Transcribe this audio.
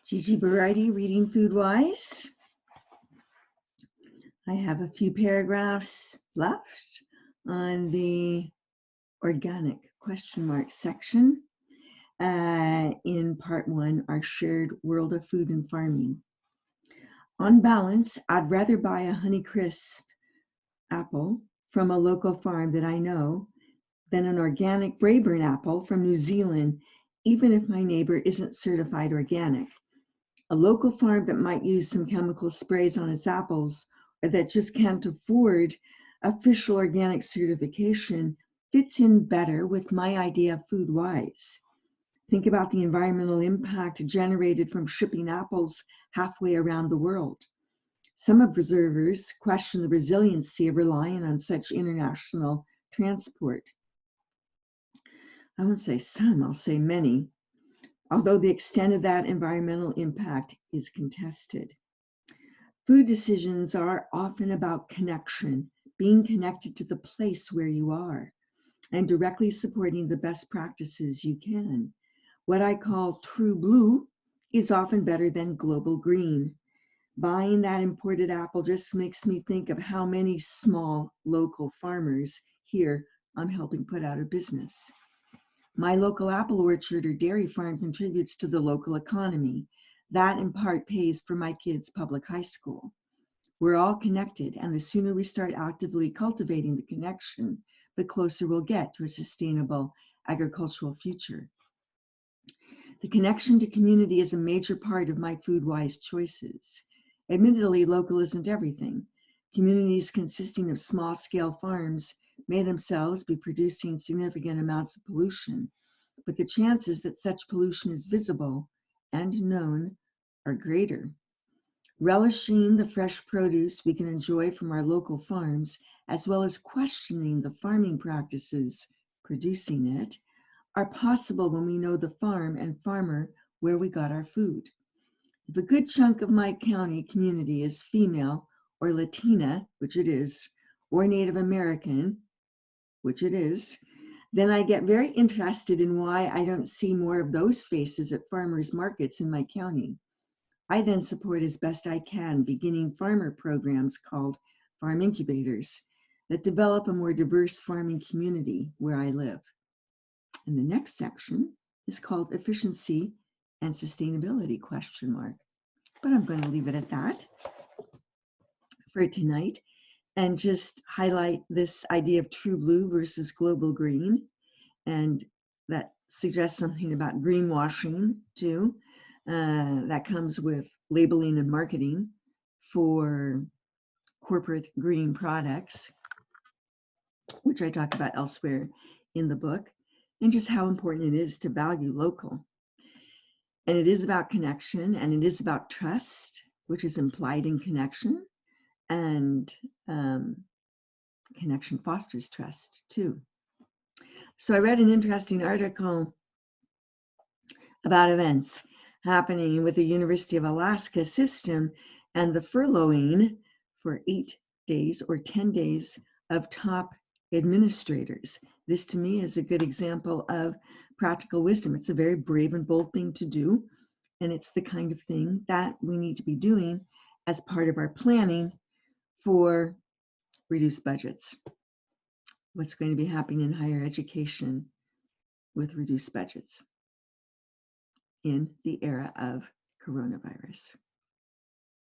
Gigi reading FoodWISE. I have a few paragraphs left on the organic question mark section in part 1, our shared world of food and farming. On balance, I'd rather buy a Honeycrisp apple from a local farm that I know than an organic Braeburn apple from New Zealand, even if my neighbor isn't certified organic. A local farm that might use some chemical sprays on its apples or that just can't afford official organic certification fits in better with my idea of FoodWISE. Think about the environmental impact generated from shipping apples halfway around the world. Some observers question the resiliency of relying on such international transport. I won't say some, I'll say many, although the extent of that environmental impact is contested. Food decisions are often about connection, being connected to the place where you are, and directly supporting the best practices you can. What I call true blue is often better than global green. Buying that imported apple just makes me think of how many small local farmers here I'm helping put out of business. My local apple orchard or dairy farm contributes to the local economy. That in part pays for my kids' public high school. We're all connected, and the sooner we start actively cultivating the connection, the closer we'll get to a sustainable agricultural future. The connection to community is a major part of my FoodWISE choices. Admittedly, local isn't everything. Communities consisting of small-scale farms may themselves be producing significant amounts of pollution, but the chances that such pollution is visible and known are greater. Relishing the fresh produce we can enjoy from our local farms, as well as questioning the farming practices producing it, are possible when we know the farm and farmer where we got our food. If a good chunk of my county community is female or Latina, which it is, or Native American, which it is, then I get very interested in why I don't see more of those faces at farmers markets in my county. I then support as best I can beginning farmer programs called farm incubators that develop a more diverse farming community where I live. And the next section is called efficiency and sustainability question mark. But I'm going to leave it at that for tonight and just highlight this idea of true blue versus global green. And that suggests something about greenwashing too. That comes with labeling and marketing for corporate green products, which I talk about elsewhere in the book, and just how important it is to value local. And it is about connection, and it is about trust, which is implied in connection, and connection fosters trust too. So I read an interesting article about events happening with the University of Alaska system and the furloughing for 8 days or 10 days of top administrators. This to me is a good example of practical wisdom. It's a very brave and bold thing to do, and it's the kind of thing that we need to be doing as part of our planning for reduced budgets. What's going to be happening in higher education with reduced budgets in the era of coronavirus.